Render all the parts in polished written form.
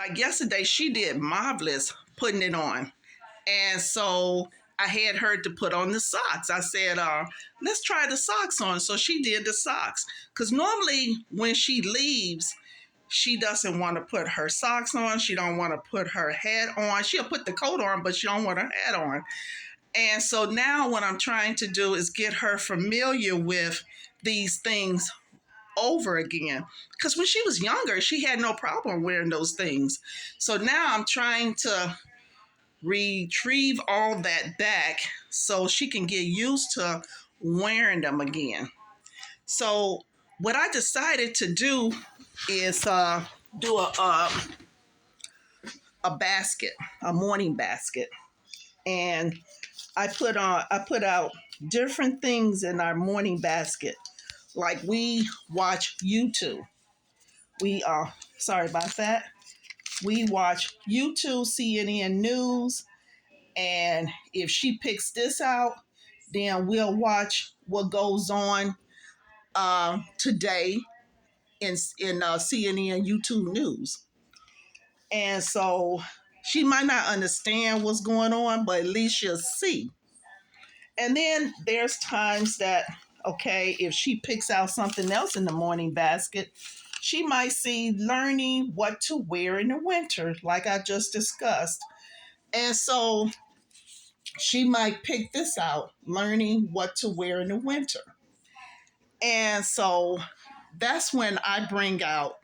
like yesterday, she did marvelous putting it on. And so I had her to put on the socks. I said, let's try the socks on. So she did the socks. Because normally when she leaves, she doesn't want to put her socks on. She don't want to put her hat on. She'll put the coat on, but she don't want her hat on. And so now what I'm trying to do is get her familiar with these things over again. Because when she was younger, she had no problem wearing those things. So now I'm trying to retrieve all that back so she can get used to wearing them again. So what I decided to do is do a basket, a morning basket, and I put out different things in our morning basket. Like we watch YouTube. We sorry about that. We watch YouTube, CNN News, and if she picks this out, then we'll watch what goes on today in CNN YouTube News. And so she might not understand what's going on, but at least she'll see. And then there's times that, okay, if she picks out something else in the morning basket, she might see learning what to wear in the winter, like I just discussed. And so she might pick this out, learning what to wear in the winter. And so that's when I bring out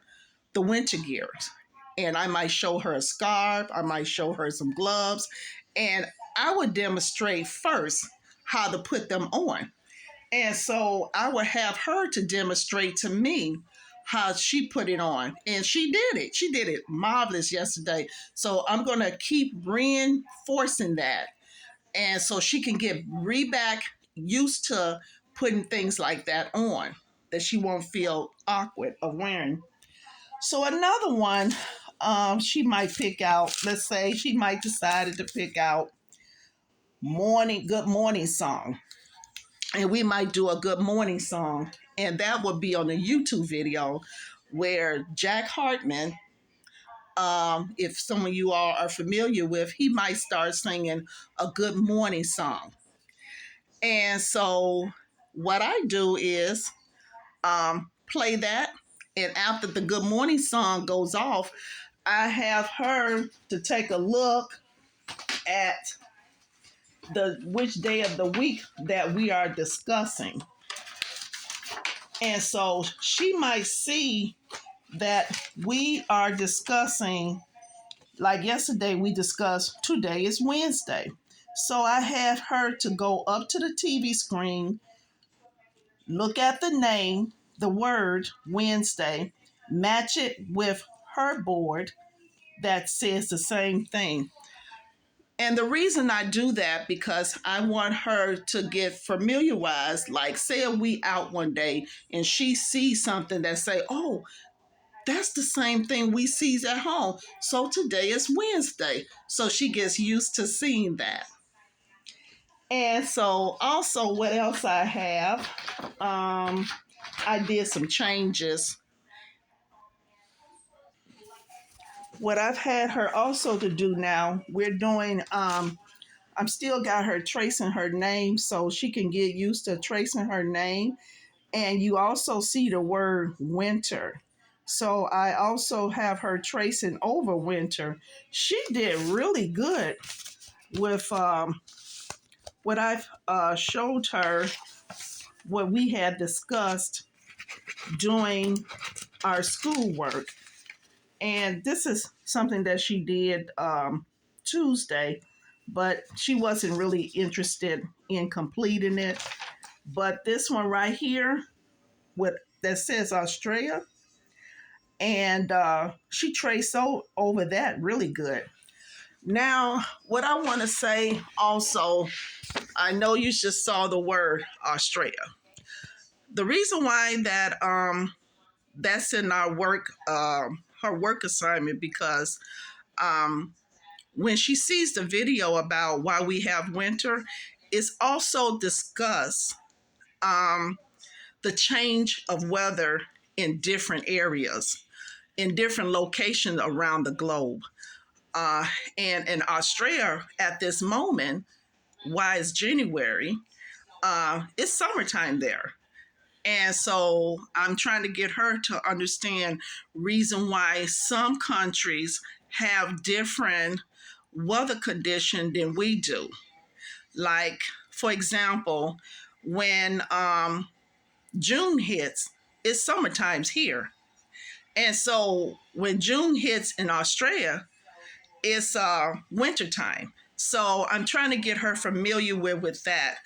the winter gears. And I might show her a scarf, I might show her some gloves, and I would demonstrate first how to put them on. And so I would have her to demonstrate to me how she put it on. And she did it. She did it marvelous yesterday. So I'm going to keep reinforcing that. And so she can get back used to putting things like that on, that she won't feel awkward of wearing. So another one, she might pick out, let's say she might decide to pick out good morning song. And we might do a good morning song. And that would be on a YouTube video where Jack Hartman, if some of you all are familiar with, he might start singing a good morning song. And so what I do is play that. And after the good morning song goes off, I have her to take a look at which day of the week that we are discussing. And so she might see that we are discussing, like yesterday we discussed, today is Wednesday. So I had her to go up to the TV screen, look at the name, the word Wednesday, match it with her board that says the same thing. And the reason I do that, because I want her to get familiarized. Like, say we out one day and she sees something that say, oh, that's the same thing we sees at home. So today is Wednesday. So she gets used to seeing that. And so also what else I have, I did some changes. What I've had her also to do now, we're doing, I'm still got her tracing her name so she can get used to tracing her name. And you also see the word winter. So I also have her tracing over winter. She did really good with what I've showed her, what we had discussed doing our schoolwork. And this is something that she did Tuesday, but she wasn't really interested in completing it. But this one right here, that says Australia, and she traced over that really good. Now, what I want to say also, I know you just saw the word Australia. The reason why that's in our work, her work assignment, because when she sees the video about why we have winter, it's also discuss the change of weather in different areas. in different locations around the globe. Uh, and in Australia at this moment, why it's January, it's summertime there. And so I'm trying to get her to understand reason why some countries have different weather condition than we do. Like, for example, when June hits, it's summertimes here. And so when June hits in Australia, it's wintertime. So I'm trying to get her familiar with that.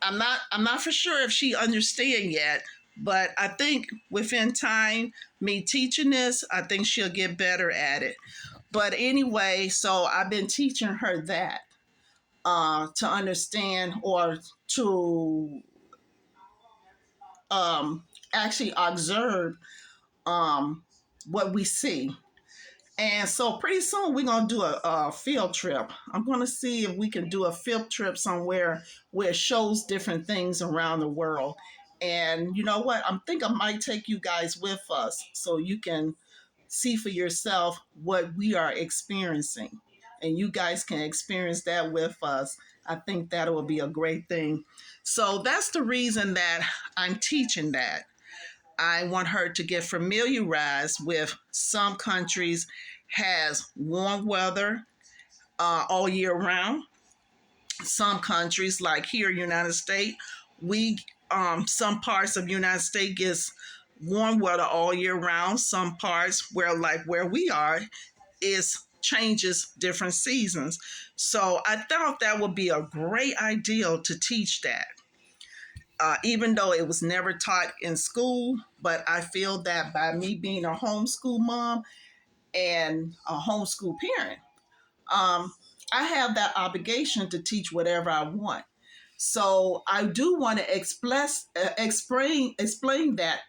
I'm not for sure if she understand yet, but I think within time, me teaching this, I think she'll get better at it. But anyway, so I've been teaching her that to understand or to actually observe um, what we see. And so pretty soon we're gonna do a field trip. I'm gonna see if we can do a field trip somewhere where it shows different things around the world. And you know what? I'm think I might take you guys with us so you can see for yourself what we are experiencing. And you guys can experience that with us. I think that will be a great thing. So that's the reason that I'm teaching that. I want her to get familiarized with some countries has warm weather all year round. Some countries, like here, United States, we some parts of United States gets warm weather all year round. Some parts where we are is changes different seasons. So I thought that would be a great idea to teach that. Even though it was never taught in school, but I feel that by me being a homeschool mom and a homeschool parent, um, I have that obligation to teach whatever I want. So I do want to explain that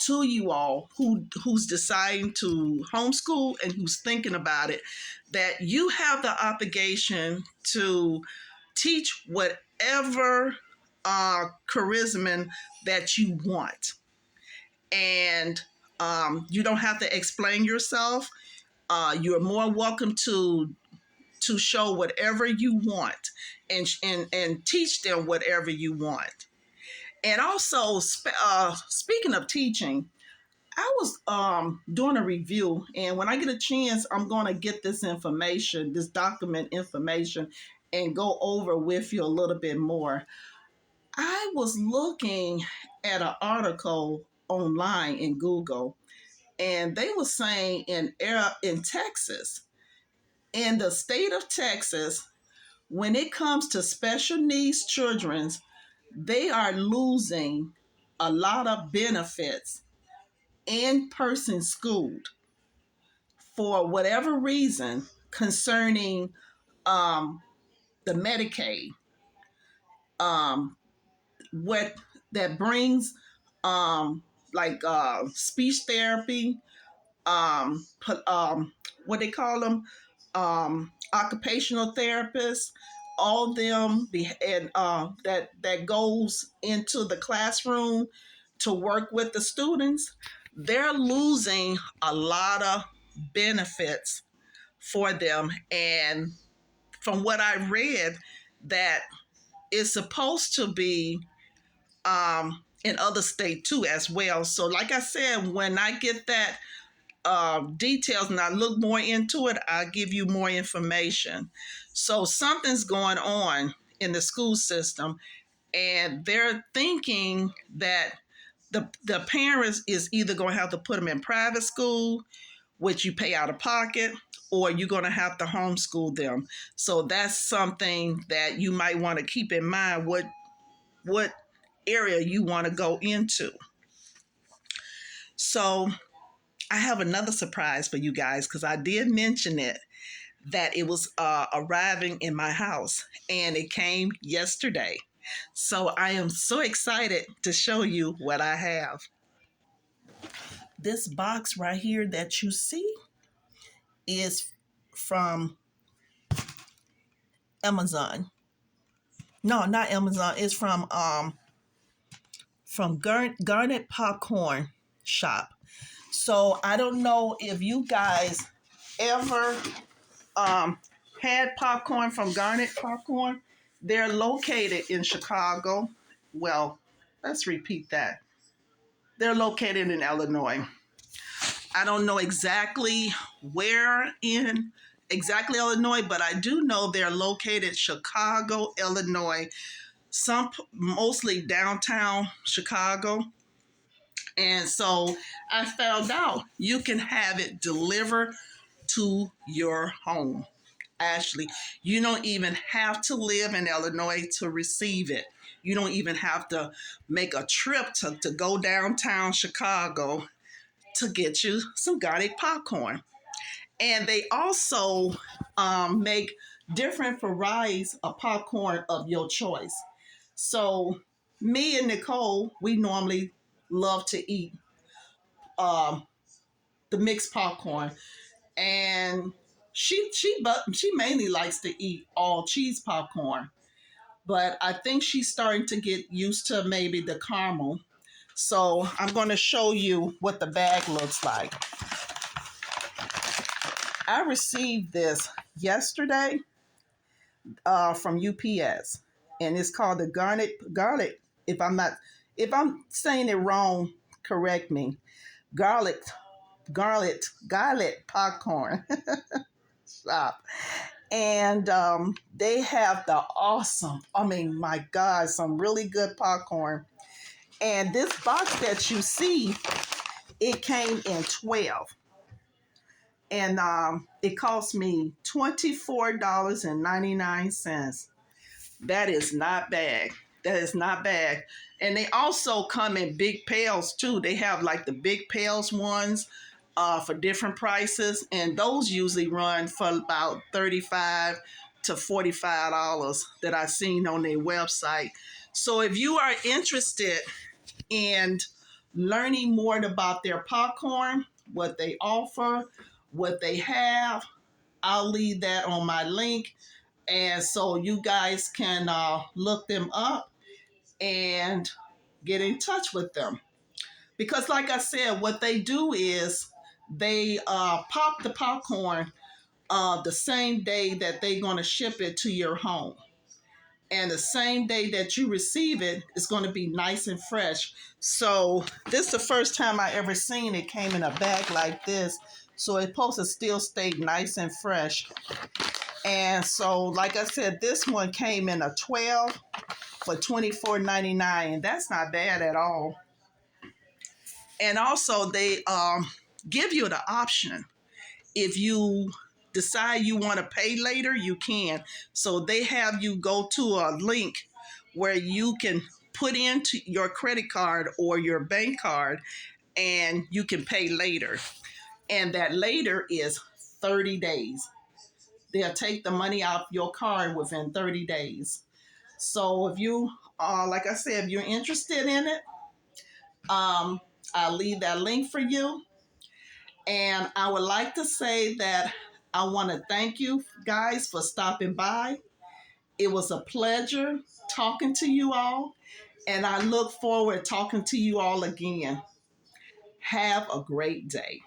to you all who's deciding to homeschool and who's thinking about it, that you have the obligation to teach whatever charisma that you want, and you don't have to explain yourself. You're more welcome to show whatever you want and teach them whatever you want. And also, speaking of teaching, I was doing a review, and when I get a chance, I'm going to get this information, this document information, and go over with you a little bit more. I was looking at an article online in Google, and they were saying in Texas, in the state of Texas, when it comes to special needs children, they are losing a lot of benefits in person schooled for whatever reason concerning um, the Medicaid, um, what that brings, like speech therapy, um, what they call them, occupational therapists, all them and that goes into the classroom to work with the students. They're losing a lot of benefits for them, and from what I read, that is supposed to be in other states too as well. So, like I said, when I get that details and I look more into it, I'll give you more information. So something's going on in the school system, and they're thinking that the parents is either going to have to put them in private school, which you pay out of pocket, or you're going to have to homeschool them. So that's something that you might want to keep in mind what area you want to go into. So I have another surprise for you guys because I did mention it, that it was arriving in my house, and it came yesterday. So I am so excited to show you what I have. This box right here that you see is from Amazon. No, not Amazon. It's from Garrett Popcorn Shop. So I don't know if you guys ever um, had popcorn from Garnet Popcorn. They're located in Chicago. Well, let's repeat that. They're located in Illinois. I don't know exactly where in exactly Illinois, but I do know they're located Chicago, Illinois. Some mostly downtown Chicago. And so I found out you can have it delivered to your home. Ashley, you don't even have to live in Illinois to receive it. You don't even have to make a trip to go downtown Chicago to get you some garlic popcorn. And they also make different varieties of popcorn of your choice. So, me and Nicole, we normally love to eat um, the mixed popcorn, and she mainly likes to eat all cheese popcorn. But I think she's starting to get used to maybe the caramel. So I'm going to show you what the bag looks like. I received this yesterday from UPS, and it's called the garlic. If I'm saying it wrong, correct me. Garlic, garlic popcorn shop, and they have the awesome. I mean, my God, some really good popcorn. And this box that you see, it came in 12. And it cost me $24.99. That is not bad. That is not bad. And they also come in big pails too. They have like the big pails ones for different prices, and those usually run for about $35 to $45 that I've seen on their website. So if you are interested in learning more about their popcorn, what they offer, what they have, I'll leave that on my link. And so you guys can look them up and get in touch with them. Because, like I said, what they do is they pop the popcorn the same day that they're going to ship it to your home. And the same day that you receive it, it's going to be nice and fresh. So this is the first time I ever seen it came in a bag like this. So it's supposed to still stay nice and fresh. And so, like I said, this one came in a 12 for $24.99, and that's not bad at all. And also, they give you the option. If you decide you want to pay later, you can. So they have you go to a link where you can put into your credit card or your bank card, and you can pay later. And that later is 30 days. They'll take the money out your card within 30 days. So if you, like I said, if you're interested in it, I'll leave that link for you. And I would like to say that I want to thank you guys for stopping by. It was a pleasure talking to you all, and I look forward to talking to you all again. Have a great day.